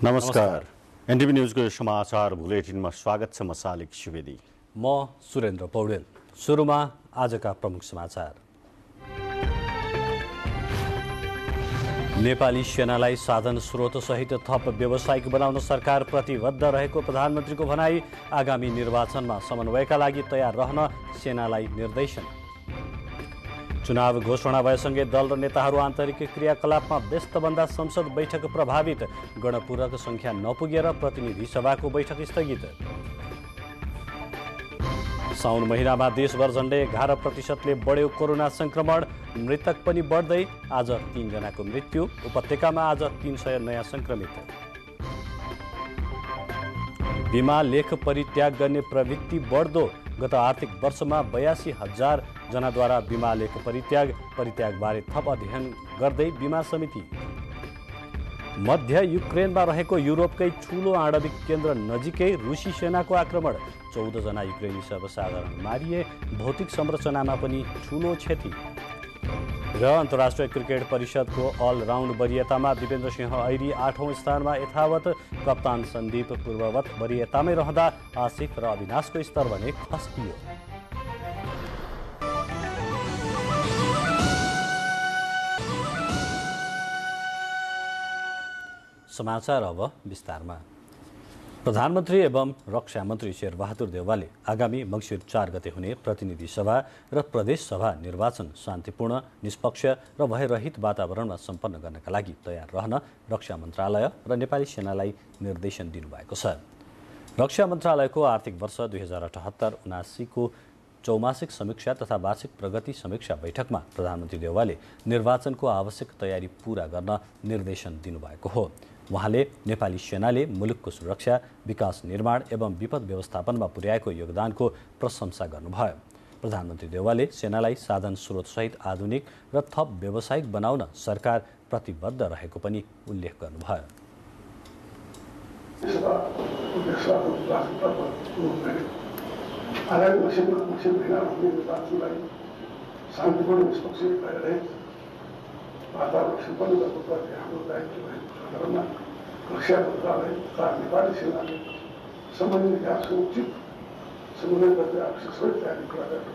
नमस्कार, एनटिभी न्यूजको समाचार बुलेटिनमा स्वागत छ। म सालिक सुवेदी। म सुरेन्द्र पौडेल। सुरुमा आजका प्रमुख समाचार। नेपाली सेनालाई साधन स्रोत सहित थप व्यावसायिक बनाउन सरकार प्रतिबद्ध रहेको प्रधानमन्त्रीको भनाई। आगामी निर्वाचनमा समन्वयका लागि तयार रहन सेनालाई निर्देशन। चुनाव घोषणा भएसँगै दल र नेताहरू आन्तरिक क्रियाकलापमा व्यस्त बन्दा संसद बैठक प्रभावित। गणपूरक संख्या नपुगेर प्रतिनिधि सभाको बैठक स्थगित। साउन महिनामा देशभर झण्डै 11% बढ्यो कोरोना संक्रमण। मृतक पनि बढ्दै, आज 3 जनाको मृत्यु। उपत्यकामा आज 300 नयाँ संक्रमित। बिमा लेख परित्याग गर्ने प्रवृत्ति बढ्दो। गत आर्थिक वर्षमा 82,000 जनाद्वारा बिमा लेख परित्यागबारे थप अध्ययन गर्दै बिमा समिति। मध्य युक्रेनमा रहेको युरोपकै ठूलो आणविक केन्द्र नजिकै रुसी सेनाको आक्रमण। 14 जना युक्रेनी सर्वसाधारण मारिए। भौतिक संरचनामा पनि ठूलो क्षति। र अन्तर्राष्ट्रिय क्रिकेट परिषदको अलराउन्ड वरियतामा दिपेन्द्र सिंह ऐरी 8औं स्थानमा यथावत। कप्तान सन्दीप पूर्ववत वरियतामै रहँदा आसिफ र अविनाशको स्तर भने खस्कियो। समाचार अब विस्तारमा। प्रधानमन्त्री एवं रक्षा मन्त्री शेरबहादुर देउवाले आगामी मङ्सिर 4 गते हुने प्रतिनिधि सभा र प्रदेश सभा निर्वाचन शान्तिपूर्ण, निष्पक्ष र भयरहित वातावरणमा सम्पन्न गर्नका लागि तयार रहन रक्षा मन्त्रालय र नेपाली सेनालाई निर्देशन दिनुभएको छ। रक्षा मन्त्रालयको आर्थिक वर्ष 2078-79 को चौमासिक समीक्षा तथा वार्षिक प्रगति समीक्षा बैठकमा प्रधानमन्त्री देउवाले निर्वाचनको आवश्यक तयारी पूरा गर्न निर्देशन दिनुभएको हो। उहाँले नेपाली सेनाले मुलुकको सुरक्षा, विकास निर्माण एवं विपद व्यवस्थापनमा पुर्याएको योगदानको प्रशंसा गर्नुभयो। प्रधानमन्त्री देउवाले सेनालाई साधन स्रोतसहित आधुनिक र थप व्यावसायिक बनाउन सरकार प्रतिबद्ध रहेको पनि उल्लेख गर्नुभयो। रक्षा मन्त्रालय तथा नेपाली सेनाले समन्वय विकासको उचित समन्वय गर्दै आवश्यक सबै तयारी गरेको।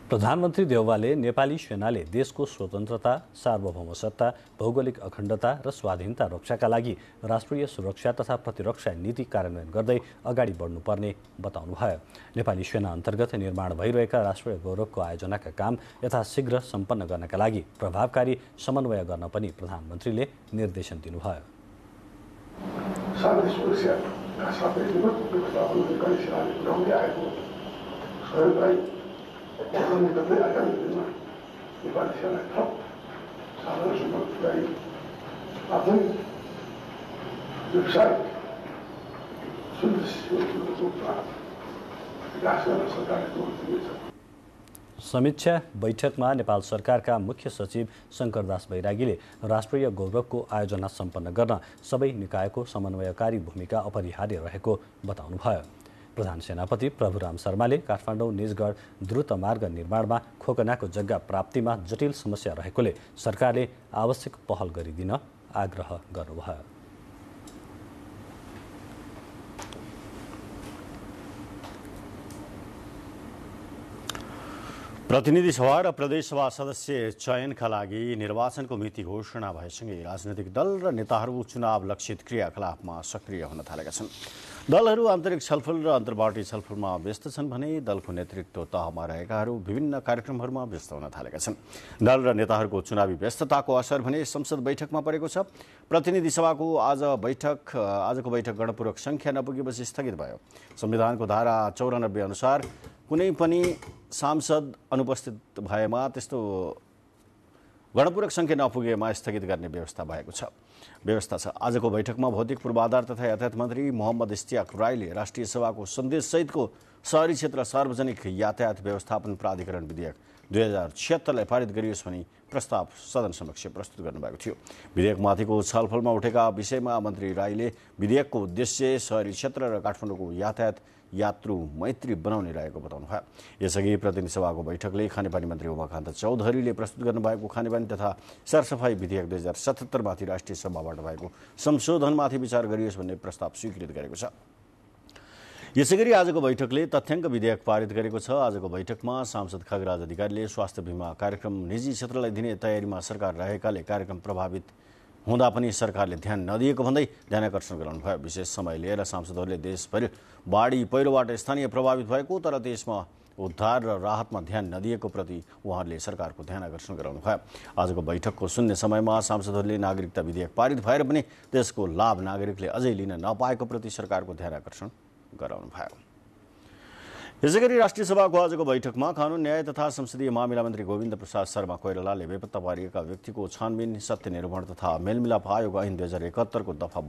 प्रधानमन्त्री देउवाले नेपाली सेनाले देशको स्वतन्त्रता, सार्वभौम सत्ता, भौगोलिक अखण्डता र स्वाधीनता रक्षाका लागि राष्ट्रिय सुरक्षा तथा प्रतिरक्षा नीति कार्यान्वयन गर्दै अगाडि बढ्नुपर्ने बताउनुभयो। नेपाली सेना अन्तर्गत निर्माण भइरहेका राष्ट्रिय गौरवको आयोजनाका काम यथाशीघ्र सम्पन्न गर्नका लागि प्रभावकारी समन्वय गर्न पनि प्रधानमन्त्रीले निर्देशन दिनुभयो। शान्ति सुरक्षाका साथै विपद व्यवस्थापन नेपाली सेनाले पुर्याउँदै आएको सहयोगलाई गर्दै आगामी दिनमा नेपाली सेनालाई थप साधन स्रोत पुर्याई आधुनिक व्यवसायिक रूपमा विकास गर्न सरकारले जोड दिनेछ। समीक्षा बैठकमा नेपाल सरकारका मुख्य सचिव शङ्करदास बैरागीले राष्ट्रिय गौरवको आयोजना सम्पन्न गर्न सबै निकायको समन्वयकारी भूमिका अपरिहार्य रहेको बताउनुभयो। प्रधान सेनापति प्रभुराम शर्माले काठमाडौँ निजगढ द्रुत मार्ग निर्माणमा खोकनाको जग्गा प्राप्तिमा जटिल समस्या रहेकोले सरकारले आवश्यक पहल गरिदिन आग्रह गर्नुभयो। प्रतिनिधि सभा र प्रदेश सभा सदस्य चयनका लागि निर्वाचनको मिति घोषणा भएसँगै राजनैतिक दल र नेताहरू चुनाव लक्षित क्रियाकलापमा सक्रिय हुन थालेका छन्। दलहरू आन्तरिक छलफल र अन्तर्पार्टी छलफलमा व्यस्त छन् भने दलको नेतृत्व तहमा रहेकाहरू विभिन्न कार्यक्रमहरूमा व्यस्त हुन थालेका छन्। दल र नेताहरूको चुनावी व्यस्तताको असर भने संसद बैठकमा परेको छ। प्रतिनिधि सभाको आजको बैठक गणपूरक संख्या नपुगेपछि स्थगित भयो। संविधानको धारा 94 अनुसार कुनै पनि सांसद अनुपस्थित भएमा त्यस्तो गणपूरक संख्या नपुगेमा स्थगित गर्ने व्यवस्था छ। आजको बैठकमा भौतिक पूर्वाधार तथा यातायात मन्त्री मोहम्मद इस्तियाक राईले राष्ट्रिय सभाको सन्देशसहितको शहरी क्षेत्र सार्वजनिक यातायात व्यवस्थापन प्राधिकरण विधेयक 2076लाई पारित गरियोस् भनी प्रस्ताव सदन समक्ष प्रस्तुत गर्नुभएको थियो। विधेयकमाथिको छलफलमा उठेका विषयमा मन्त्री राईले विधेयकको उद्देश्य शहरी क्षेत्र र काठमाडौँको यातायात यात्रु मैत्री बनाउने रहेको बताउनुभयो। यसअघि प्रतिनिधि सभाको बैठकले खानेपानी मन्त्री उमाकान्त चौधरीले प्रस्तुत गर्नुभएको खानेपानी तथा सरसफाई विधेयक 2077 माथि राष्ट्रिय सभाबाट भएको संशोधनमाथि विचार गरियोस् भन्ने प्रस्ताव स्वीकृत गरेको छ। यसैगरी आजको बैठकले तथ्याङ्क विधेयक पारित गरेको छ। आजको बैठकमा सांसद खगराज अधिकारीले स्वास्थ्य बीमा कार्यक्रम निजी क्षेत्रलाई दिने तयारीमा सरकार रहेकाले कार्यक्रम प्रभावित हुँदा पनि सरकारले ध्यान नदिएको भन्दै ध्यानाकर्षण गराउनुभयो। विशेष समय लिएर सांसदहरूले देशभरि बाढी पहिरोबाट स्थानीय प्रभावित भएको तर देशमा उद्धार र राहतमा ध्यान नदिएको प्रति उहाँहरूले सरकारको ध्यानाकर्षण गराउनुभयो। आजको बैठकको शून्य समयमा सांसदहरूले नागरिकता विधेयक पारित भएर पनि त्यसको लाभ नागरिकले अझै लिन नपाएको प्रति सरकारको ध्यानाकर्षण गराउनुभयो। यसैगरी राष्ट्रिय सभाको आजको बैठकमा कानुन न्याय तथा संसदीय मामिला मन्त्री गोविन्द प्रसाद शर्मा कोइरालाले बेपत्ता पारिएका व्यक्तिको छानबिन सत्य निरूपण तथा मेलमिलाप आयोग ऐन 2071 को दफा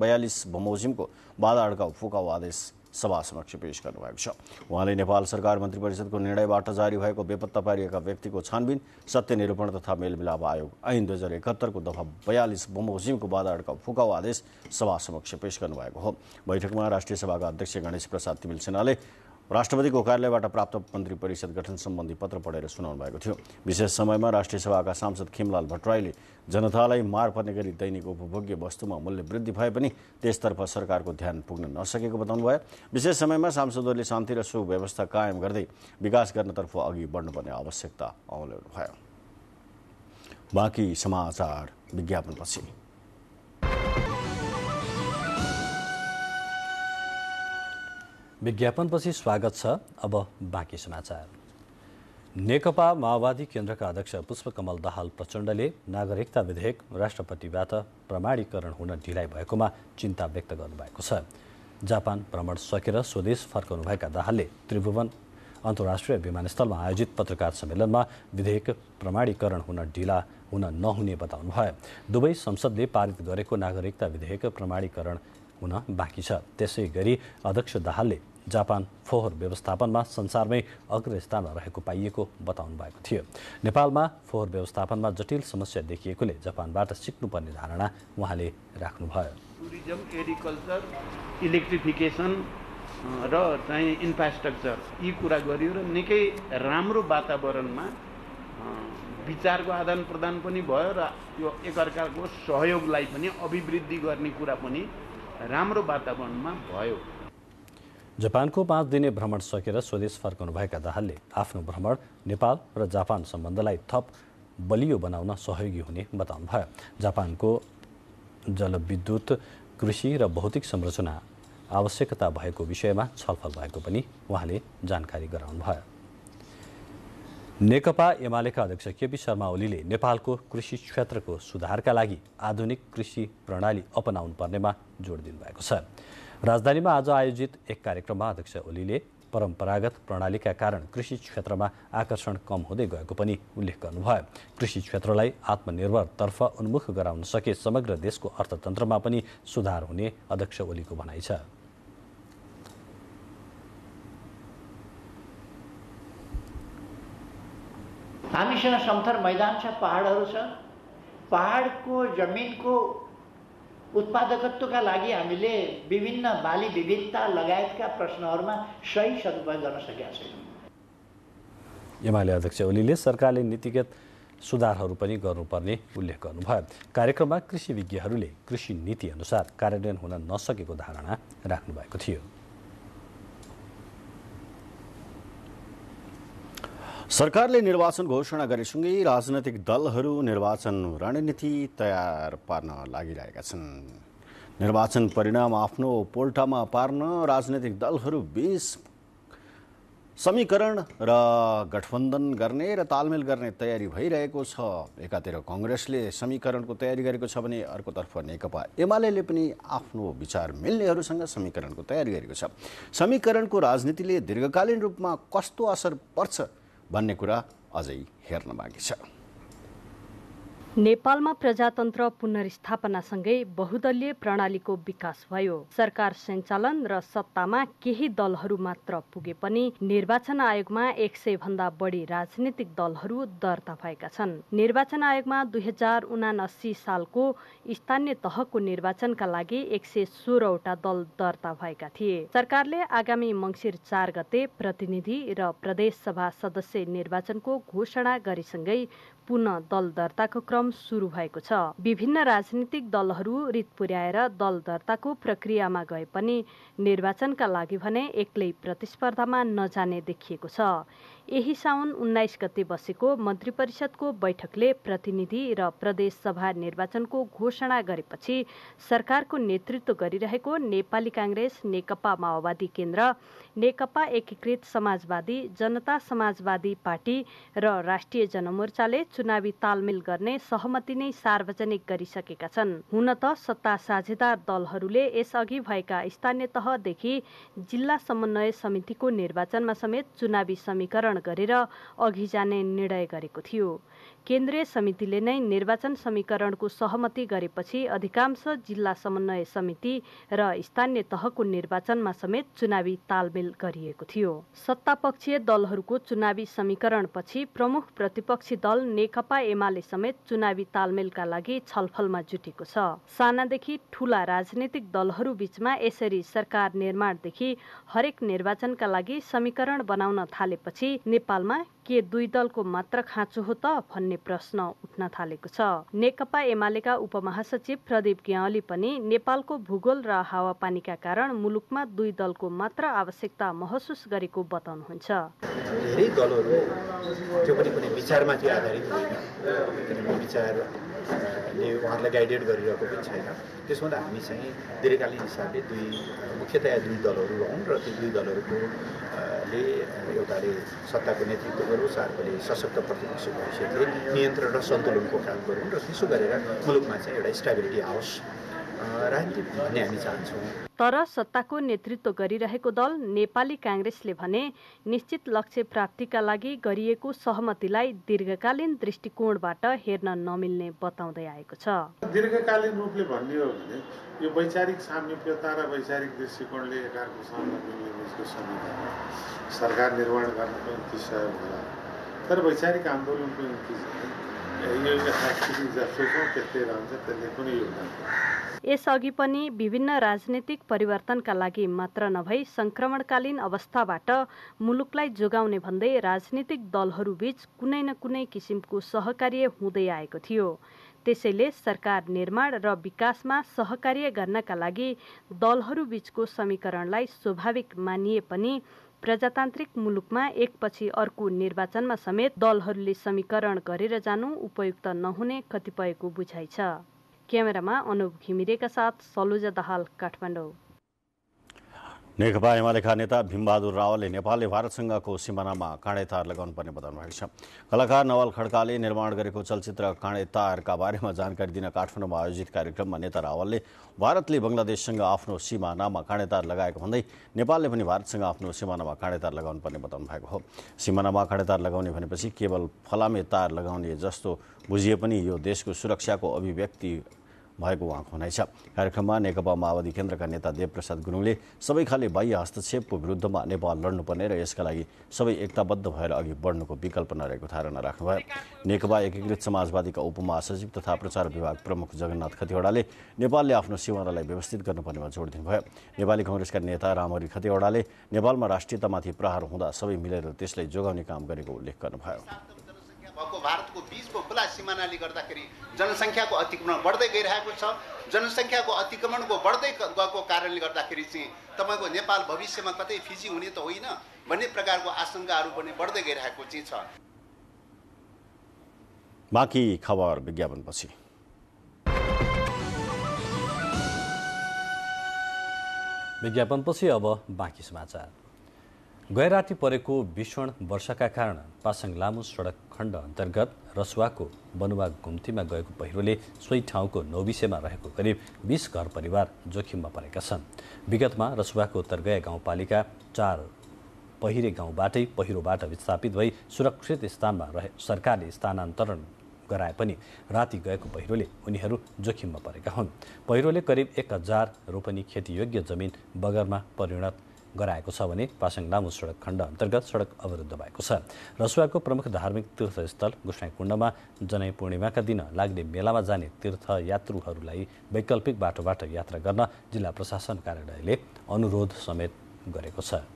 42 बमोजिमको बाधा अड्काउ फुकाउ आदेश सभा समक्ष पेश गर्नुभएको छ। उहाँले नेपाल सरकार मन्त्री परिषदको निर्णयबाट जारी भएको बेपत्ता पारिएका व्यक्तिको छानबिन सत्य निरूपण तथा मेलमिलाप आयोग ऐन 2071 को दफा 42 बमोजिमको बाधा अड्काउ फुकाउ आदेश सभा समक्ष पेश गर्नुभएको हो। बैठकमा राष्ट्रिय सभाका अध्यक्ष गणेश प्रसाद तिमिल सेनाले राष्ट्रपतिको कार्यालयबाट प्राप्त मन्त्री परिषद गठन सम्बन्धी पत्र पढेर सुनाउनु भएको थियो। विशेष समयमा राष्ट्रिय सभाका सांसद खिमलाल भट्टराईले जनतालाई मार पर्ने गरी दैनिक उपभोग्य वस्तुमा मूल्य वृद्धि भए पनि त्यसतर्फ सरकारको ध्यान पुग्न नसकेको बताउनुभयो। विशेष समयमा सांसदहरूले शान्ति र सुव्यवस्था कायम गर्दै विकास गर्नतर्फ अघि बढ्नुपर्ने आवश्यकता औल्याउनुभयो। बाँकी समाचार विज्ञापनपछि। विज्ञापनपछि स्वागत छ। अब बाँकी समाचार। नेकपा माओवादी केन्द्रका अध्यक्ष पुष्पकमल दाहाल प्रचण्डले नागरिकता विधेयक राष्ट्रपतिबाट प्रमाणीकरण हुन ढिलाइ भएकोमा चिन्ता व्यक्त गर्नुभएको छ। जापान भ्रमण सकेर स्वदेश फर्कनुभएका दाहालले त्रिभुवन अन्तर्राष्ट्रिय विमानस्थलमा आयोजित पत्रकार सम्मेलनमा विधेयक प्रमाणीकरण हुन ढिला हुन नहुने बताउनुभयो। दुवै संसदले पारित गरेको नागरिकता विधेयक प्रमाणीकरण हुन बाँकी छ। त्यसै गरी अध्यक्ष दाहालले जापान फोहोर व्यवस्थापनमा संसारमै अग्रस्थानमा रहेको पाइएको बताउनु भएको थियो। नेपालमा फोहोर व्यवस्थापनमा जटिल समस्या देखिएकोले जापानबाट सिक्नुपर्ने धारणा उहाँले राख्नुभयो। टुरिज्म, एग्रिकल्चर, इलेक्ट्रिफिकेसन र चाहिँ इन्फ्रास्ट्रक्चर यी कुरा गरियो र निकै राम्रो वातावरणमा विचारको आदान प्रदान पनि भयो र यो एकअर्काको सहयोगलाई पनि अभिवृद्धि गर्ने कुरा पनि राम्रो वातावरणमा भयो। जापानको 5 दिने भ्रमण सकेर स्वदेश फर्कनुभएका दाहालले आफ्नो भ्रमण नेपाल र जापान सम्बन्धलाई थप बलियो बनाउन सहयोगी हुने बताउनुभयो। जापानको जलविद्युत, कृषि र भौतिक संरचना आवश्यकता भएको विषयमा छलफल भएको पनि उहाँले जानकारी गराउनुभयो। नेकपा एमालेका अध्यक्ष केपी शर्मा ओलीले नेपालको कृषि क्षेत्रको सुधारका लागि आधुनिक कृषि प्रणाली अपनाउनु पर्नेमा जोड दिनुभएको छ। राजधानीमा आज आयोजित एक कार्यक्रममा अध्यक्ष ओलीले परम्परागत प्रणालीका कारण कृषि क्षेत्रमा आकर्षण कम हुँदै गएको पनि उल्लेख गर्नुभयो। कृषि क्षेत्रलाई आत्मनिर्भरतर्फ उन्मुख गराउन सके समग्र देशको अर्थतन्त्रमा पनि सुधार हुने अध्यक्ष ओलीको भनाइ छ। हामीसँग समथर मैदान छ, पहाडहरू छ। पहाडको जमिनको उत्पादकत्वका लागि हामीले विभिन्न बाली विविधता लगायतका प्रश्नहरूमा सही सदुपयोग गर्न सकेका छैनौँ। एमाले अध्यक्ष ओलीले सरकारले नीतिगत सुधारहरू पनि गर्नुपर्ने उल्लेख गर्नुभयो। कार्यक्रममा कृषि विज्ञहरूले कृषि नीति अनुसार कार्यान्वयन हुन नसकेको धारणा राख्नु भएको थियो। सरकारले निर्वाचन घोषणा गरेसँगै राजनैतिक दलहरू निर्वाचन रणनीति तयार पार्न लागिरहेका छन्। निर्वाचन परिणाम आफ्नो पोल्टामा पार्न राजनैतिक दलहरू बीच समीकरण र गठबन्धन गर्ने र तालमेल गर्ने तयारी भइरहेको छ। एकातिर कांग्रेसले समीकरणको तयारी गरेको छ भने अर्कोतर्फ नेकपा एमाले पनि आफ्नो विचार मिल्नेहरूसँग समीकरणको तयारी गरेको छ। समीकरणको राजनीतिले दीर्घकालीन रूपमा कस्तो असर पर्छ भन्ने कुरा अझै हेर्न बाँकी छ। नेपालमा प्रजातन्त्र पुनर्स्थापनासँगै बहुदलीय प्रणालीको विकास भयो। सरकार सञ्चालन र सत्तामा केही दलहरू मात्र पुगे पनि निर्वाचन आयोगमा 100 भन्दा बढी राजनीतिक दलहरू दर्ता भएका छन्। निर्वाचन आयोगमा 2079 सालको स्थानीय तहको निर्वाचनका लागि 116 वटा दल दर्ता भएका थिए। सरकारले आगामी मङ्सिर 4 गते प्रतिनिधि र प्रदेश सभा सदस्य निर्वाचनको घोषणा गरेसँगै पुनः दल दर्ताको क्रम सुरु भएको छ। विभिन्न राजनीतिक दलहरू रित पुर्याएर दल दर्ताको प्रक्रियामा गए पनि निर्वाचनका लागि भने एक्लै प्रतिस्पर्धामा नजाने देखिएको छ। यही साउन 19 गते बसेको मन्त्री परिषदको बैठकले प्रतिनिधि र प्रदेश सभा निर्वाचनको घोषणा गरेपछि सरकारको नेतृत्व गरिरहेको नेपाली काङ्ग्रेस, नेकपा माओवादी केन्द्र, नेकपा एकीकृत समाजवादी, जनता समाजवादी पार्टी र राष्ट्रिय जनमोर्चाले चुनावी तालमेल गर्ने सहमति नै सार्वजनिक गरिसकेका छन्। हुन त सत्ता साझेदार दलहरूले यसअघि भएका स्थानीय तहदेखि जिल्ला समन्वय समितिको निर्वाचनमा समेत चुनावी समीकरण गरेर अघि जाने निर्णय गरेको थियो। केन्द्रीय समितिले नै निर्वाचन समीकरणको सहमति गरेपछि अधिकांश जिल्ला समन्वय समिति र स्थानीय तहको निर्वाचनमा समेत चुनावी तालमेल गरिएको थियो। सत्तापक्षीय दलहरूको चुनावी समीकरणपछि प्रमुख प्रतिपक्षी दल नेकपा एमाले समेत चुनावी तालमेलका लागि छलफलमा जुटेको छ। सानादेखि ठूला राजनीतिक दलहरू बीचमा यसरी सरकार निर्माणदेखि हरेक निर्वाचनका लागि समीकरण बनाउन थालेपछि नेपालमा के दुई दलको मात्र खाँचो हो त भन्ने प्रश्न उठ्न थालेको छ। नेकपा एमालेका उपमहासचिव प्रदीप ग्यावाली पनि नेपालको भूगोल र हावापानीका कारण मुलुकमा दुई दलको मात्र आवश्यकता महसुस गरेको बताउनुहुन्छ। धेरै दलहरू त्यो पनि कुनै विचारमाथि आधारित होइन, किनभने विचारले उहाँहरूलाई गाइडेड गरिरहेको पनि छैन। त्यसमा त हामी चाहिँ दीर्घकालीन हिसाबले मुख्यतया दुई दलहरू हौँ र त्यो दुई दलहरूको एउटाले सत्ताको नेतृत्व गरोस्, अर्कोले सशक्त प्रतिपक्षको हैसियतले नियन्त्रण र सन्तुलनको काम गरौँ र त्यसो गरेर मुलुकमा चाहिँ एउटा स्टेबिलिटी आओस् राजनीति भन्ने हामी चाहन्छौँ। तर सत्ताको नेतृत्व गरिरहेको दल नेपाली काङ्ग्रेसले भने निश्चित लक्ष्य प्राप्तिका लागि गरिएको सहमतिलाई दीर्घकालीन दृष्टिकोणबाट हेर्न नमिल्ने बताउँदै आएको छ। दीर्घकालीन रूपले भन्ने हो भने यो वैचारिक सामिप्यता र वैचारिक दृष्टिकोणले एकाअर्कासँग मिल्ने संविधान सरकार निर्माण गर्नको निम्ति सहयोग होला, तर वैचारिक आन्दोलनको निम्ति यो जसोको त्यस्तै रहन्छ, त्यसले कुनै योगदान। यसअघि पनि विभिन्न राजनीतिक परिवर्तनका लागि मात्र नभई संक्रमणकालीन अवस्थाबाट मुलुकलाई जोगाउने भन्दै राजनीतिक दलहरूबीच कुनै न कुनै किसिमको सहकार्य हुँदै आएको थियो। त्यसैले सरकार निर्माण र विकासमा सहकार्य गर्नका लागि दलहरूबीचको समीकरणलाई स्वाभाविक मानिए पनि प्रजातान्त्रिक मुलुकमा एकपछि अर्को निर्वाचनमा समेत दलहरूले समीकरण गरेर जानु उपयुक्त नहुने कतिपयको बुझाइ छ। क्यामेरामा अनुप घिमिरेका साथ सलुजा दाहाल, काठमाडौँ। नेकपा एमालेका नेता भीमबहादुर रावलले नेपालले भारतसँगको सिमानामा काँडे तार लगाउनुपर्ने बताउनु भएको छ। कलाकार नवल खड्काले निर्माण गरेको चलचित्र काँडे तारका बारेमा जानकारी दिन काठमाडौँमा आयोजित कार्यक्रममा नेता रावलले भारतले बङ्गलादेशसँग आफ्नो सिमानामा काँडे तार लगाएको भन्दै नेपालले पनि भारतसँग आफ्नो सिमानामा काँडे तार लगाउनुपर्ने बताउनु भएको हो। सिमानामा काँडे तार लगाउने भनेपछि केवल फलामे तार लगाउने जस्तो बुझिए पनि यो देशको सुरक्षाको अभिव्यक्ति भएको उहाँको भनाइ छ। कार्यक्रममा नेकपा माओवादी केन्द्रका नेता देवप्रसाद गुरुङले सबै खाले बाह्य हस्तक्षेपको विरुद्धमा नेपाल लड्नुपर्ने र यसका लागि सबै एकताबद्ध भएर अघि बढ्नुको विकल्प नरहेको धारणा राख्नुभयो। नेकपा एकीकृत समाजवादीका उपमहासचिव तथा प्रचार विभाग प्रमुख जगन्नाथ खतिवडाले नेपालले आफ्नो सिमानालाई व्यवस्थित गर्नुपर्नेमा जोड दिनुभयो। नेपाली काङ्ग्रेसका नेता रामहरि खतिवडाले नेपालमा राष्ट्रियतामाथि प्रहार हुँदा सबै मिलेर त्यसलाई जोगाउने काम गरेको उल्लेख गर्नुभयो। भएको भारतको बीचको खुला सिमानाले गर्दाखेरि जनसङ्ख्याको अतिक्रमण बढ्दै गइरहेको छ। जनसङ्ख्याको अतिक्रमणको बढ्दै गएको कारणले गर्दाखेरि चाहिँ तपाईँको नेपाल भविष्यमा कतै फिजी हुने त होइन भन्ने प्रकारको आशंकाहरू पनि बढ्दै गइरहेको चाहिँ छ। बाँकी खबर विज्ञापनपछि। विज्ञापनपछि अब बाँकी समाचार। गैराती परेको भीषण वर्षाका कारण पासाङ लामो सडक खण्ड अन्तर्गत रसुवाको बनुवा घुम्तीमा गएको पहिरोले सोही ठाउँको नौबिसेमा रहेको करिब 20 घर परिवार जोखिममा परेका छन्। विगतमा रसुवाको उत्तरगया गाउँपालिका 4 पहिरे गाउँबाटै पहिरोबाट विस्थापित भई सुरक्षित स्थानमा रहे सरकारले स्थानान्तरण गराए पनि राति गएको पहिरोले उनीहरू जोखिममा परेका हुन्। पहिरोले करिब 1000 रोपनी खेतीयोग्य जमिन बगरमा परिणत गराएको छ भने पासाङ लामो सडक खण्ड अन्तर्गत सडक अवरुद्ध भएको छ। रसुवाको प्रमुख धार्मिक तीर्थस्थल गोसाइँकुण्डमा जनै पूर्णिमाका दिन लाग्ने मेलामा जाने तीर्थयात्रुहरूलाई वैकल्पिक बाटोबाट यात्रा गर्न जिल्ला प्रशासन कार्यालयले अनुरोध समेत गरेको छ।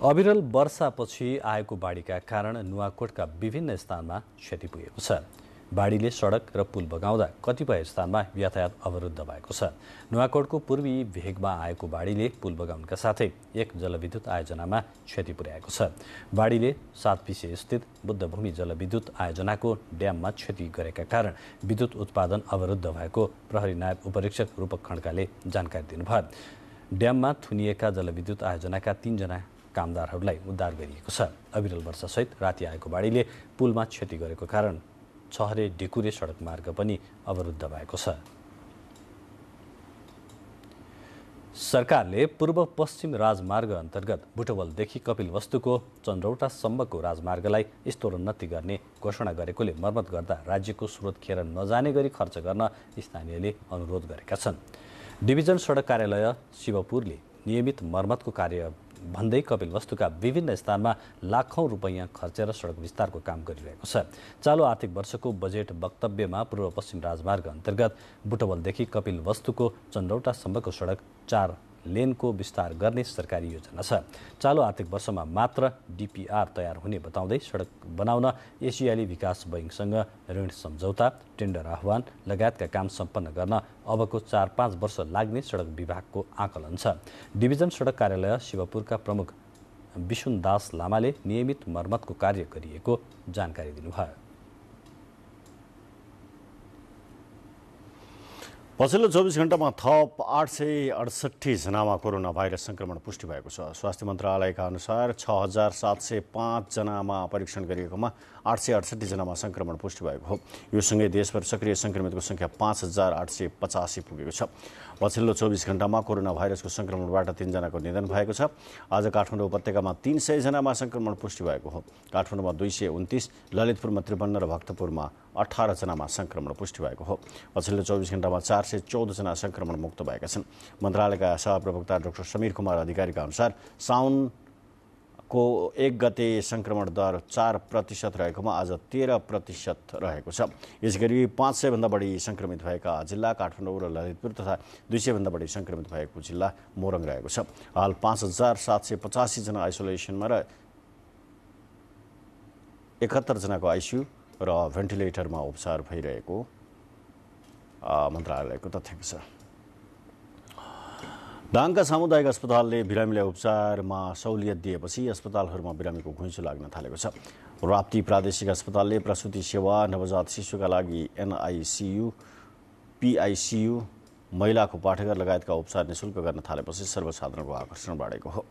अविरल वर्षापछि आएको बाढीका कारण नुवाकोटका विभिन्न स्थानमा क्षति पुगेको छ। बाढीले सडक र पुल बगाउँदा कतिपय स्थानमा यातायात अवरुद्ध भएको छ। नुवाकोटको पूर्वी भेगमा आएको बाढीले पुल बगाउनका साथै एक जलविद्युत आयोजनामा क्षति पुर्याएको छ। बाढीले 7 पिसे स्थित बुद्धभूमि जलविद्युत आयोजनाको ड्याममा क्षति गरेका कारण विद्युत उत्पादन अवरुद्ध भएको प्रहरी नायब उपरीक्षक रूपक खड्काले जानकारी दिनुभयो। ड्याममा थुनिएका जलविद्युत आयोजनाका 3 जना कामदारहरूलाई उद्धार गरिएको छ। अविरल वर्षासहित राति आएको बाढीले पुलमा क्षति गरेको कारण छहरे ढिकुरे सडक मार्ग पनि अवरुद्ध भएको छ। सरकारले पूर्व पश्चिम राजमार्ग अन्तर्गत बुटवलदेखि कपिलवस्तुको चन्द्रौटासम्मको राजमार्गलाई स्तरोन्नति गर्ने घोषणा गरेकोले मर्मत गर्दा राज्यको स्रोत खेर नजाने गरी खर्च गर्न स्थानीयले अनुरोध गरेका छन्। डिभिजन सडक कार्यालय शिवपुरले नियमित मर्मतको कार्य भन्दै कपिलवस्तुका विभिन्न स्थानमा लाखौं रुपैयाँ खर्चेर सडक विस्तारको काम गरिरहेको छ। चालु आर्थिक वर्षको बजेट वक्तव्यमा पूर्व पश्चिम राजमार्ग अन्तर्गत बुटवलदेखि कपिलवस्तुको चन्द्रौटासम्मको सडक 4 लेनको विस्तार गर्ने सरकारी योजना छ। चालु आर्थिक वर्षमा मात्र डिपिआर तयार हुने बताउँदै सडक बनाउन एसियाली विकास बैङ्कसँग ऋण सम्झौता, टेन्डर आह्वान लगायतका काम सम्पन्न गर्न अबको 4-5 वर्ष लाग्ने सडक विभागको आकलन छ। डिभिजन सडक कार्यालय शिवपुरका प्रमुख विशुनदास लामाले नियमित मर्मतको कार्य गरिएको जानकारी दिनुभयो। पछिल्लो 24 घण्टामा थप 868 जनामा कोरोना भाइरस संक्रमण पुष्टि भएको छ। स्वास्थ्य मन्त्रालयका अनुसार 6705 जनामा परीक्षण गरिएकोमा 868 जनामा संक्रमण पुष्टि भएको हो। यो सँगै देशभर सक्रिय संक्रमितको संख्या 5885 पुगेको छ। पछिल्लो 24 घण्टामा कोरोना भाइरसको संक्रमणबाट 3 जनाको निधन भएको छ। आज काठमाडौँ उपत्यकामा 300 जनामा संक्रमण पुष्टि भएको हो। काठमाडौँमा 229, ललितपुरमा 53 र भक्तपुरमा 18 जनामा संक्रमण पुष्टि भएको हो। पछिल्लो 24 घण्टामा 414 जना संक्रमण मुक्त भएका छन्। मन्त्रालयका सहप्रवक्ता डाक्टर समीर कुमार अधिकारीका अनुसार साउनको 1 गते संक्रमण दर 4% रहेकोमा आज 13% रहेको छ। यसगरी 500 भन्दा बढी संक्रमित भएका जिल्ला काठमाडौँ र ललितपुर तथा 200 भन्दा बढी संक्रमित भएको जिल्ला मोरङ रहेको छ। हाल 5785 जना आइसोलेसनमा र 71 जनाको आइसियु र भेन्टिलेटरमा उपचार भइरहेको मन्त्रालयको तथ्याङ्क छ। दाङका सामुदायिक अस्पतालले बिरामीलाई उपचारमा सहुलियत दिएपछि अस्पतालहरूमा बिरामीको घुइँचो लाग्न थालेको छ। राप्ती प्रादेशिक अस्पतालले प्रसुति सेवा, नवजात शिशुका लागि NICU, PICU, महिलाको पाठेघर लगायतका उपचार निःशुल्क गर्न थालेपछि सर्वसाधारणको आकर्षण बढेको हो।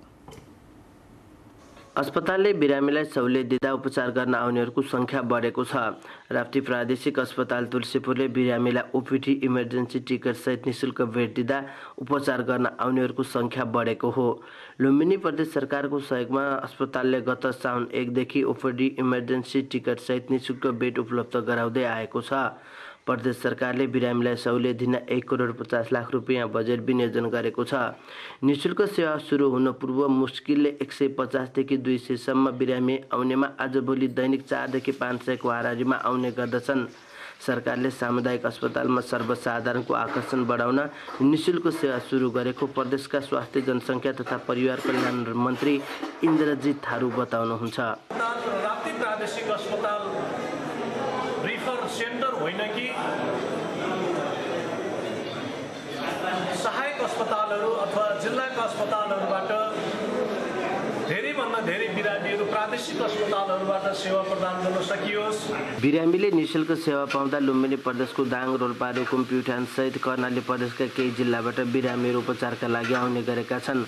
अस्पतालले बिरामीलाई सहुलियत दिँदा उपचार गर्न आउनेहरूको संख्या बढेको छ। राप्ती प्रादेशिक अस्पताल तुलसीपुरले बिरामीलाई ओपिडी, इमर्जेन्सी टिकट सहित निःशुल्क भेट दिँदा उपचार गर्न आउनेहरूको संख्या बढेको हो। लुम्बिनी प्रदेश सरकारको सहयोगमा अस्पतालले गत साउन 1 देखि ओपिडी, इमर्जेन्सी टिकट सहित निःशुल्क बेड उपलब्ध गराउँदै आएको छ। प्रदेश सरकारले बिरामीलाई सहुलियत दिन 1 करोड 50 लाख रुपियाँ बजेट विनियोजन गरेको छ। निःशुल्क सेवा सुरु हुन पूर्व मुस्किलले 150 देखि 200 सम्म बिरामी आउनेमा आजभोलि दैनिक 4 देखि 500 को हाराहारीमा आउने गर्दछन्। सरकारले सामुदायिक अस्पतालमा सर्वसाधारणको आकर्षण बढाउन निःशुल्क सेवा सुरु गरेको प्रदेशका स्वास्थ्य, जनसङ्ख्या तथा परिवार कल्याण मन्त्री इन्द्रजित थारू बताउनुहुन्छ। राप्ती प्रादेशिक अस्पताल रिफर सेन्टर होइन कि सहायक अस्पतालहरू अथवा जिल्लाका अस्पतालहरूबाट धेरैभन्दा धेरै बिरामीहरू प्रादेशिक अस्पतालहरूबाट सेवा प्रदान गर्न सकियोस्। बिरामीले निःशुल्क सेवा पाउँदा लुम्बिनी प्रदेशको दाङ, रोल्पा, रुकुम, प्युठान सहित कर्णाली प्रदेशका केही जिल्लाबाट बिरामीहरू उपचारका लागि आउने गरेका छन्।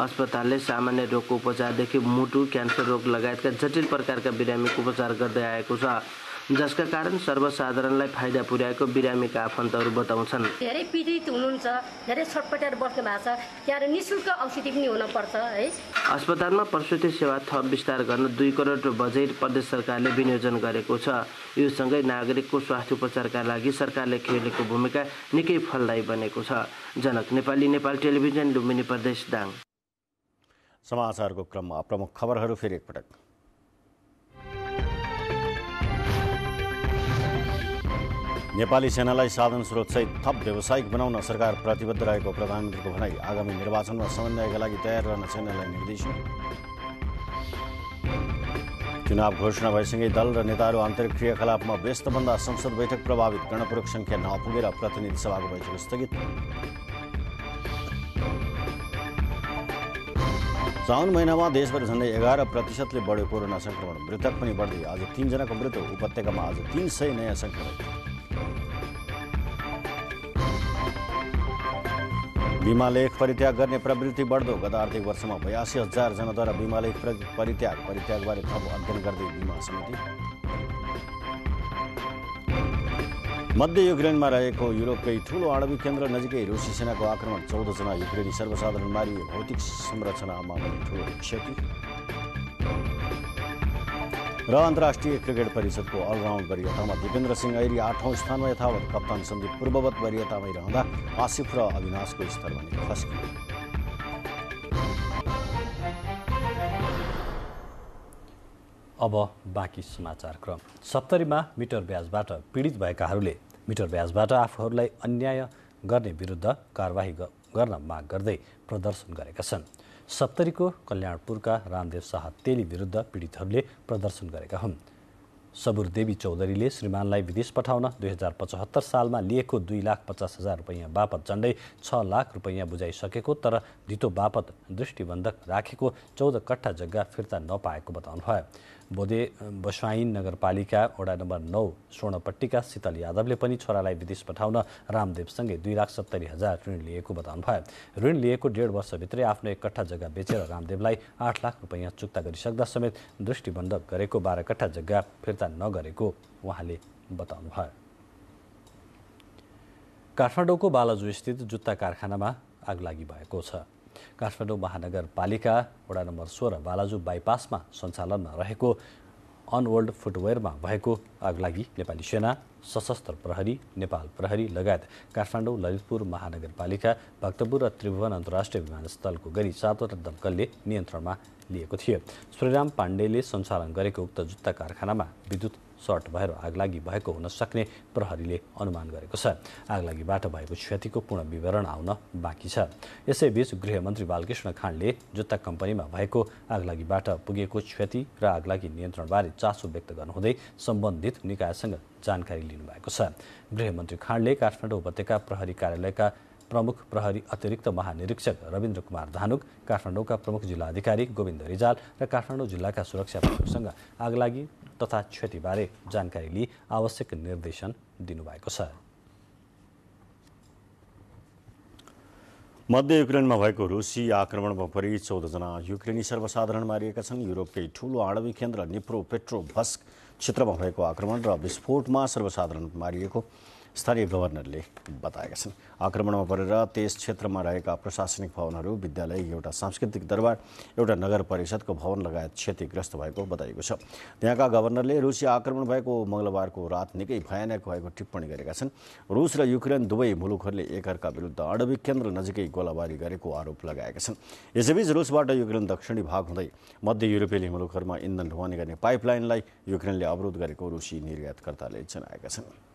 अस्पतालले सामान्य रोगको उपचारदेखि मुटु, क्यान्सर रोग लगायतका जटिल प्रकारका बिरामीको उपचार गर्दै आएको छ। जसका कारण सर्वसाधारणलाई फाइदा पुर्याएको बिरामीका आफन्तहरू बताउँछन्। धेरै पीडित हुनुहुन्छ, धेरै छटपटाएर बस्नु भएको छ, त्यहाँ निःशुल्क औषधि पनि हुनपर्छ है। अस्पतालमा प्रसुति सेवा थप विस्तार गर्न 2 करोड बजेट प्रदेश सरकारले विनियोजन गरेको छ। यो सँगै नागरिकको स्वास्थ्य उपचारका लागि सरकारले खेलेको भूमिका निकै फलदायी बनेको छ। जनक नेपाली, नेपाल टेलिभिजन, लुम्बिनी प्रदेश, दाङ। समाचारको क्रममा प्रमुख खबरहरू फेरि एकपटक। नेपाली सेनालाई साधन स्रोतसहित थप व्यावसायिक बनाउन सरकार प्रतिबद्ध रहेको प्रधानमन्त्रीको भनाई। आगामी निर्वाचनमा समन्वयका लागि तयार रहन सेनालाई निर्देशन। चुनाव घोषणा भएसँगै दल र नेताहरू आन्तरिक क्रियाकलापमा व्यस्त बन्दा संसद बैठक प्रभावित। गणपुरक संख्या नपुगेर प्रतिनिधि सभाको बैठक स्थगित। साउन महिनामा देशभर झन्डै 11% बढ्यो कोरोना संक्रमण। मृतक पनि बढ्दै, आज 3 जनाको मृत्यु। उपत्यकामा आज 300 नयाँ संक्रमित। बीमा लेख परित्याग गर्ने प्रवृत्ति बढ्दो। गत आर्थिक वर्षमा 82,000 जनाद्वारा बीमा लेख परित्यागबारे थप अध्ययन गर्दै बीमा समिति। मध्य युक्रेनमा रहेको युरोपकै ठूलो आणविक केन्द्र नजिकै रुसी सेनाको आक्रमण। 14 जना युक्रेनी सर्वसाधारण मारिए। भौतिक संरचनामा पनि ठूलो क्षति। र अन्तर्राष्ट्रिय क्रिकेट परिषदको अलराउन्ड वरियतामा दिपेन्द्र सिंह ऐरी 8औं स्थानमा यथावत। कप्तान सन्दीप पूर्ववत वरियतामै रहँदा आसिफ र अविनाशको स्तर भने खस्कियो। अब बाँकी समाचार क्रम। 70मा मिटर ब्याजबाट पीडित भएकाहरूले मिटर ब्याजबाट आफूहरूलाई अन्याय गर्ने विरुद्ध कारबाही गर्न माग गर्दै प्रदर्शन गरेका छन्। 70को कल्याणपुरका रामदेव शाह तेली विरुद्ध पीडितहरूले प्रदर्शन गरेका हुन्। सबुर देवी चौधरीले श्रीमानलाई विदेश पठाउन 2075 सालमा लिएको 2,50,000 रुपैयाँ बापत झन्डै 6 लाख रुपैयाँ बुझाइसकेको तर धितो बापत दृष्टिबन्धक राखेको 14 कट्ठा जग्गा फिर्ता नपाएको बताउनुभयो। बस्वाइन नगरपालिका वडा नम्बर 9 स्वर्णपट्टीका शीतल यादवले पनि छोरालाई विदेश पठाउन रामदेवसँगै 2,70,000 ऋण लिएको बताउनुभयो। ऋण लिएको 1.5 वर्षभित्रै आफ्नो 1 कट्ठा जग्गा बेचेर रामदेवलाई 8 लाख रुपैयाँ चुक्ता गरिसक्दा समेत दृष्टिबन्धक गरेको 12 कट्ठा जग्गा फिर्ता नगरेको उहाँले बताउनुभयो। काठमाडौँको बालाजु स्थित जुत्ता कारखानामा आगलागी भएको छ। काठमाडौँ महानगरपालिका वडा नम्बर 16 बालाजु बाइपासमा सञ्चालनमा रहेको अनवर्ल्ड फुटवेयरमा भएको आगलागी नेपाली सेना, सशस्त्र प्रहरी, नेपाल प्रहरी लगायत काठमाडौँ, ललितपुर महानगरपालिका, भक्तपुर र त्रिभुवन अन्तर्राष्ट्रिय विमानस्थलको गरी 7वटा दमकलले नियन्त्रणमा लिएको थियो। श्रीराम पाण्डेले सञ्चालन गरेको उक्त जुत्ता कारखानामा विद्युत सर्ट भएर आगलागी भएको हुन सक्ने प्रहरीले अनुमान गरेको छ। आगलागीबाट भएको क्षतिको पूर्ण विवरण आउन बाँकी छ। यसैबीच गृहमन्त्री बालकृष्ण खाँडले जुत्ता कम्पनीमा भएको आगलागीबाट पुगेको क्षति र आगलागी नियन्त्रणबारे चासो व्यक्त गर्नुहुँदै सम्बन्धित निकायसँग जानकारी लिनुभएको छ। गृहमन्त्री खाँडले काठमाडौँ उपत्यका प्रहरी कार्यालयका प्रमुख प्रहरी अतिरिक्त महानिरीक्षक रविन्द्र कुमार धानुक, काठमाडौँका प्रमुख जिल्लाधिकारी गोविन्द रिजाल र काठमाडौँ जिल्लाका सुरक्षा प्रमुखसँग आगलागी तथा क्षतिबारे जानकारी लिई आवश्यक निर्देशन दिनुभएको छ। मध्य युक्रेनमा भएको रुसी आक्रमणमा परि 14 जना युक्रेनी सर्वसाधारण मारिएका छन्। युरोपकै ठूलो आणविक केन्द्र निप्रोपेट्रोभस्क क्षेत्रमा भएको आक्रमण र विस्फोटमा सर्वसाधारण मारिएको स्थानीय गभर्नरले बताएका छन्। आक्रमणमा परेर त्यस क्षेत्रमा रहेका प्रशासनिक भवनहरू, विद्यालय, एउटा सांस्कृतिक दरबार, एउटा नगर परिषदको भवन लगायत क्षतिग्रस्त भएको बताइएको छ। त्यहाँका गभर्नरले रुसी आक्रमण भएको मंगलबारको रात निकै भयानक भएको टिप्पणी गरेका छन्। रुस र युक्रेन दुवै मुलुकहरूले एकअर्का विरुद्ध आणविक केन्द्र नजिकै गोलाबारी गरेको आरोप लगाएका छन्। यसैबीच रुसबाट युक्रेन दक्षिणी भाग हुँदै मध्य युरोपेली मुलुकहरूमा इन्धन ढुवानी गर्ने पाइपलाइनलाई युक्रेनले अवरोध गरेको रुसी निर्यातकर्ताले जनाएका छन्।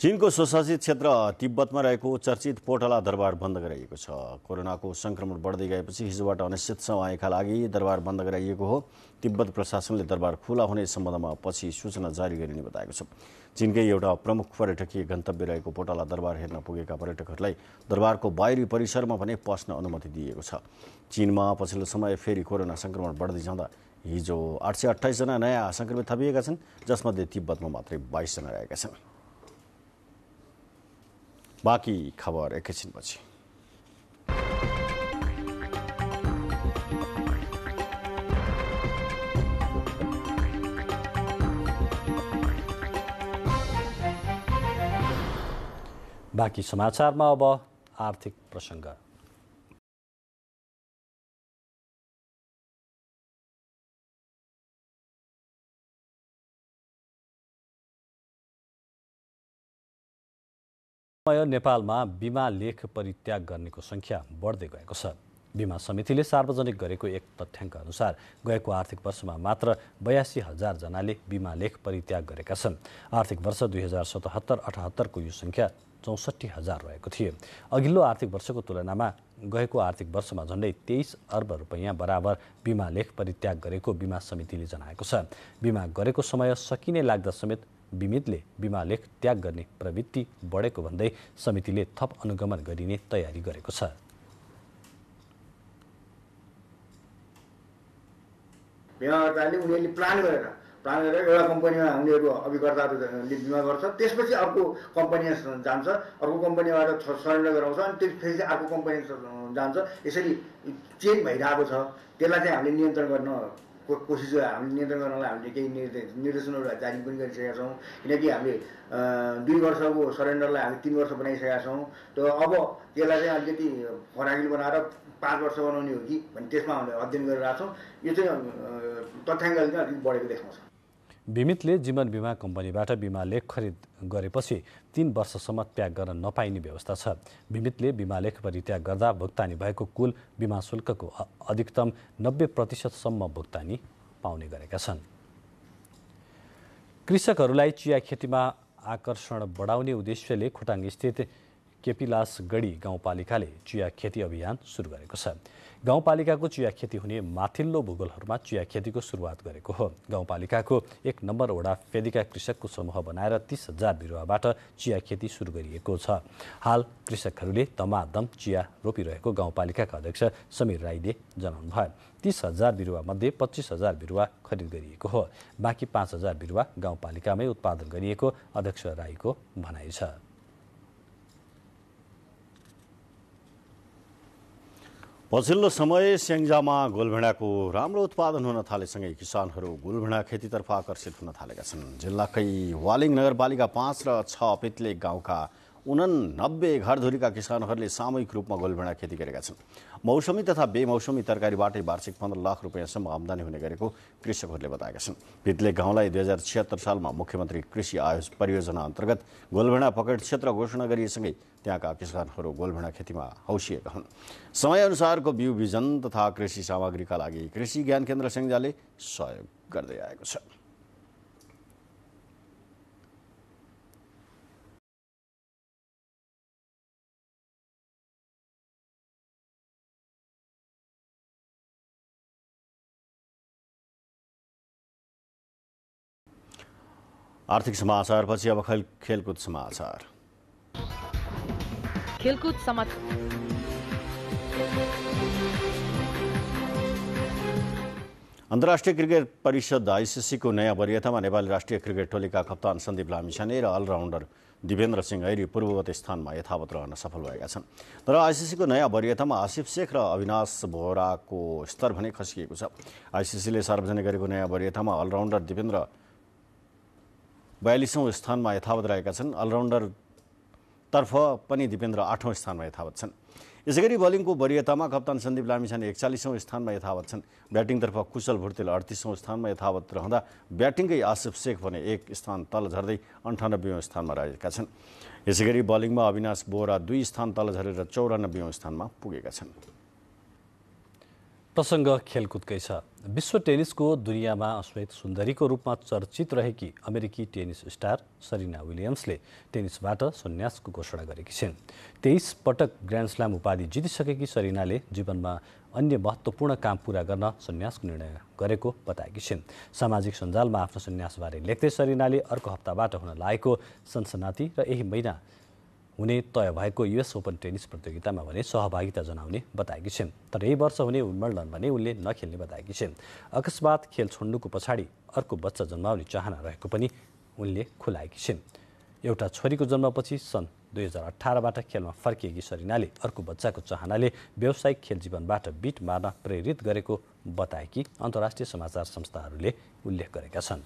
चीनको स्वशासित क्षेत्र तिब्बतमा रहेको चर्चित पोटला दरबार बन्द गराइएको छ। कोरोनाको संक्रमण बढ्दै गएपछि हिजोबाट अनिश्चित समयका लागि दरबार बन्द गराइएको हो। तिब्बत प्रशासनले दरबार खुला हुने सम्बन्धमा पछि सूचना जारी गरिने बताएको छ। चीनकै एउटा प्रमुख पर्यटकीय गन्तव्य रहेको पोटला दरबार हेर्न पुगेका पर्यटकहरूलाई दरबारको बाहिरी परिसरमा भने पस्न अनुमति दिएको छ। चीनमा पछिल्लो समय फेरि कोरोना संक्रमण बढ्दै जाँदा हिजो 828 जना नयाँ संक्रमित थपिएका छन्, जसमध्ये तिब्बतमा मात्रै 22 जना रहेका छन्। बाँकी खबर एकैछिनपछि। बाँकी समाचारमा अब आर्थिक प्रसङ्ग। नेपालमा बिमा लेख परित्याग गर्नेको सङ्ख्या बढ्दै गएको छ। बिमा समितिले सार्वजनिक गरेको एक तथ्याङ्क अनुसार गएको आर्थिक वर्षमा मात्र 82,000 जनाले बिमा लेख परित्याग गरेका छन्। आर्थिक वर्ष 2077-78 को यो सङ्ख्या 64,000 रहेको थियो। अघिल्लो आर्थिक वर्षको तुलनामा गएको आर्थिक वर्षमा झन्डै 23 अर्ब रुपैयाँ बराबर बिमा लेख परित्याग गरेको बिमा समितिले जनाएको छ। बिमा गरेको समय सकिने लाग्दा समेत बिमितले बिमा लेख त्याग गर्ने प्रवृत्ति बढेको भन्दै समितिले थप अनुगमन गरिने तयारी गरेको छ। बिमाकर्ताले उनीहरूले प्लान गरेर एउटा कम्पनीमा उनीहरू अभिकर्ताहरूले बिमा गर्छ, त्यसपछि अर्को कम्पनीमा जान्छ, अर्को कम्पनीबाट सरेन्डर गराउँछ, अनि त्यसपछि अर्को कम्पनी जान्छ। यसरी चेन भइरहेको छ। त्यसलाई चाहिँ हामीले नियन्त्रण गर्न कोसिस हामीले नियन्त्रण गर्नलाई हामीले केही निर्देशनहरू जारी पनि गरिसकेका छौँ। किनकि हामीले 2 वर्षको सरेन्डरलाई हामीले 3 वर्ष बनाइसकेका छौँ। त अब त्यसलाई चाहिँ अलिकति फराकिलो बनाएर 5 वर्ष बनाउने हो कि भन्ने त्यसमा हामीले अध्ययन गरिरहेका छौँ। यो चाहिँ तथ्याङ्कले चाहिँ अलिक बढेको देखाउँछ। बिमितले जीवन बिमा कम्पनीबाट बिमा लेख खरिद गरेपछि 3 वर्षसम्म त्याग गर्न नपाइने व्यवस्था छ। बिमितले बिमा लेख परित्याग गर्दा भुक्तानी भएको कुल बिमा शुल्कको अधिकतम 90% भुक्तानी पाउने गरेका छन्। कृषकहरूलाई चिया खेतीमा आकर्षण बढाउने उद्देश्यले खोटाङ स्थित केपिलासगढी गाउँपालिकाले चिया खेती अभियान सुरु गरेको छ। गाउँपालिकाको चिया खेती हुने माथिल्लो भूगोलहरूमा चिया खेतीको सुरुवात गरेको हो। गाउँपालिकाको 1 नम्बर वडा फेदिका कृषकको समूह बनाएर 30,000 बिरुवाबाट चिया खेती सुरु गरिएको छ। हाल कृषकहरूले दमादम चिया रोपिरहेको गाउँपालिकाका अध्यक्ष समीर राईले जनाउनुभयो। 30,000 बिरुवामध्ये 25,000 बिरुवा खरिद गरिएको हो। बाँकी 5,000 बिरुवा गाउँपालिकामै उत्पादन गरिएको अध्यक्ष राईको भनाइ छ। पछिल्लो समय स्याङ्जामा गोलभेडाको राम्रो उत्पादन हुन थालेसँगै किसानहरू गोलभेडा खेतीतर्फ आकर्षित हुन थालेका छन्। जिल्लाकै वालिङ नगरपालिका 5 र 6 पेत्ले गाउँका 89 घरधुरीका किसानहरूले सामूहिक रूपमा गोलभेडा खेती गरेका छन्। मौसमी तथा बेमौसमी तरकारीबाटै वार्षिक 15 लाख रुपियाँसम्म आम्दानी हुने गरेको कृषकहरूले बताएका छन्। पेत्ले गाउँलाई 2076 सालमा मुख्यमन्त्री कृषि परियोजना अन्तर्गत गोलभेडा पकड क्षेत्र घोषणा गरिएसँगै त्यहाँका किसानहरू गोलभेडा खेतीमा हौसिएका हुन्। समयअनुसारको बिउ बिजन तथा कृषि सामग्रीका लागि कृषि ज्ञान केन्द्र स्याङ्जाले सहयोग गर्दै आएको छ। आर्थिक समाचारपछि अब खेलकुद समाचार। खेलकुद समाचार। अन्तर्राष्ट्रिय क्रिकेट परिषद आइसिसीको नयाँ वरियतामा नेपाली राष्ट्रिय क्रिकेट टोलीका कप्तान सन्दीप लामिछाने र अलराउन्डर दिवेन्द्र सिंह ऐरी पूर्ववत स्थानमा यथावत रहन सफल भएका छन्। तर आइसिसीको नयाँ वरियतामा आसिफ शेख र अविनाश बोहराको स्तर भने खसिएको छ। आइसिसीले सार्वजनिक गरेको नयाँ वरियतामा अलराउन्डर दिवेन्द्र 42औं स्थानमा यथावत रहेका छन्। अलराउन्डरतर्फ पनि दिपेन्द्र 8औं स्थानमा यथावत छन्। यसैगरी बलिङको वरियतामा कप्तान सन्दीप लामिछाने 41औं स्थानमा यथावत छन्। ब्याटिङतर्फ कुशल भुर्तेल 38औं स्थानमा यथावत रहँदा ब्याटिङकै आसिफ शेख भने 1 स्थान तल झर्दै 98औं स्थानमा रहेका छन्। यसैगरी बलिङमा अविनाश बोहरा 2 स्थान तल झरेर 94औं स्थानमा पुगेका छन्। प्रसङ्ग खेलकुदकै छ। विश्व टेनिसको दुनियाँमा अश्वेत सुन्दरीको रूपमा चर्चित रहेकी अमेरिकी टेनिस स्टार सरिना विलियम्सले टेनिसबाट सन्यासको घोषणा गरेकी छिन्। 23 पटक ग्रान्ड स्ल्याम उपाधि जितिसकेकी सरिनाले जीवनमा अन्य महत्त्वपूर्ण काम पूरा गर्न सन्यासको निर्णय गरेको बताएकी छिन्। सामाजिक सञ्जालमा आफ्नो सन्यासबारे लेख्दै सरिनाले अर्को हप्ताबाट हुन लागेको सनसनाती र यही महिना हुने तय भएको युएस ओपन टेनिस प्रतियोगितामा भने सहभागिता जनाउने बताएकी छिन्। तर यही वर्ष हुने विम्बल्डन भने उनले नखेल्ने बताएकी छिन्। अकस्मात खेल छोड्नुको पछाडि अर्को बच्चा जन्माउने चाहना रहेको पनि उनले खुलाएकी छिन्। एउटा छोरीको जन्मपछि सन् 2018बाट खेलमा फर्किएकी सरिनाले अर्को बच्चाको चाहनाले व्यावसायिक खेल जीवनबाट बिट मार्न प्रेरित गरेको बताएकी अन्तर्राष्ट्रिय समाचार संस्थाहरूले उल्लेख गरेका छन्।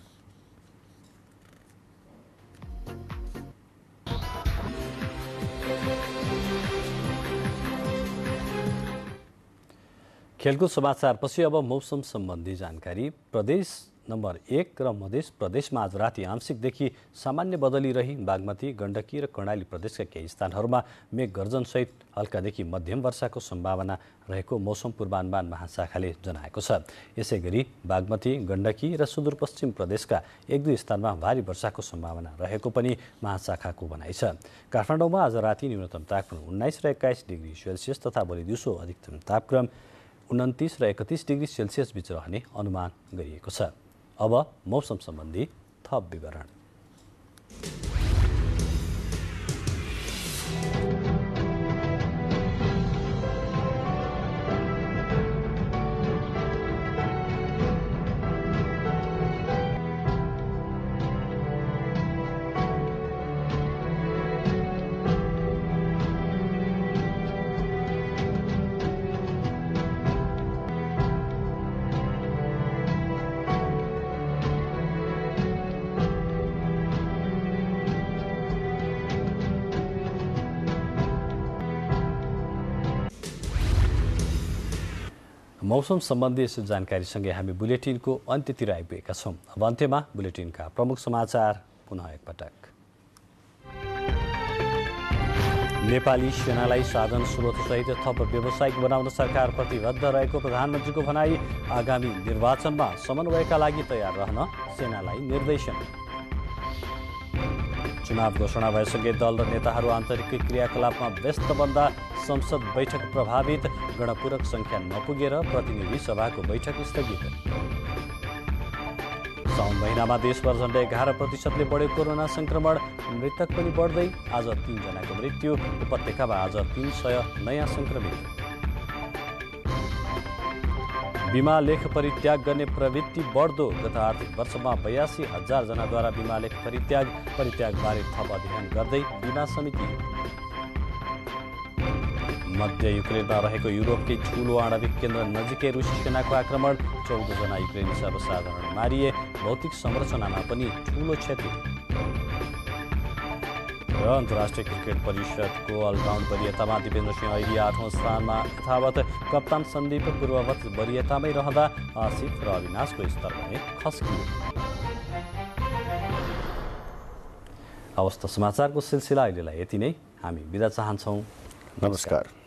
खेलकुद समाचारपछि अब मौसम सम्बन्धी जानकारी। प्रदेश नम्बर 1 र मधेस प्रदेशमा आज राति आंशिकदेखि सामान्य बदली रही बागमती, गण्डकी र कर्णाली प्रदेशका केही स्थानहरूमा मेघ गर्जनसहित हल्कादेखि मध्यम वर्षाको सम्भावना रहेको मौसम पूर्वानुमान महाशाखाले जनाएको छ। यसैगरी बागमती, गण्डकी र सुदूरपश्चिम प्रदेशका 1-2 स्थानमा भारी वर्षाको सम्भावना रहेको पनि महाशाखाको भनाइ छ। काठमाडौँमा आज राति न्यूनतम तापक्रम 19 र 21 डिग्री सेल्सियस तथा भोलि दिउँसो अधिकतम तापक्रम 29 र 31 डिग्री सेल्सियस बीच रहने अनुमान गरिएको छ। अब मौसम सम्बन्धी थप विवरण। मौसम सम्बन्धी यस जानकारीसँगै हामी बुलेटिनको अन्त्यतिर आइपुगेका छौँ। अब अन्त्यमा बुलेटिनका प्रमुख समाचार पुनः एकपटक। नेपाली सेनालाई साधन स्रोतसहित थप व्यावसायिक बनाउन सरकार प्रतिबद्ध रहेको प्रधानमन्त्रीको भनाई। आगामी निर्वाचनमा समन्वयका लागि तयार रहन सेनालाई निर्देशन। चुनाव घोषणा भएसँगै दल र नेताहरू आन्तरिक क्रियाकलापमा व्यस्त बन्दा संसद बैठक प्रभावित। गणपूरक संख्या नपुगेर प्रतिनिधि सभाको बैठक स्थगित। साउन महिनामा देशभर झण्डै 11% बढ्यो कोरोना संक्रमण। मृतक पनि बढ्दै, आज 3 जनाको मृत्यु। उपत्यकामा आज 300 नयाँ संक्रमित। बीमा लेख परित्याग गर्ने प्रवृत्ति बढ्दो। गत आर्थिक वर्षमा 82,000 जनाद्वारा बीमा लेख परित्यागबारे थप अध्ययन गर्दै बीमा समिति। मध्य युक्रेनमा रहेको युरोपकै ठूलो आणविक केन्द्र नजिकै रुसी सेनाको आक्रमण। 14 जना युक्रेनी सर्वसाधारण मारिए। भौतिक संरचनामा पनि ठूलो क्षति। र अन्तर्राष्ट्रिय क्रिकेट परिषदको अलराउन्ड वरियतामा दिपेन्द्र सिंह ऐरी 8औं स्थानमा यथावत। कप्तान सन्दीप पूर्ववत वरियतामै रहँदा आसिफ र अविनाशको स्तर भने खस्कियो। हवस् त समाचारको सिलसिला अहिलेलाई यति नै। हामी बिदा चाहन्छौँ। नमस्कार।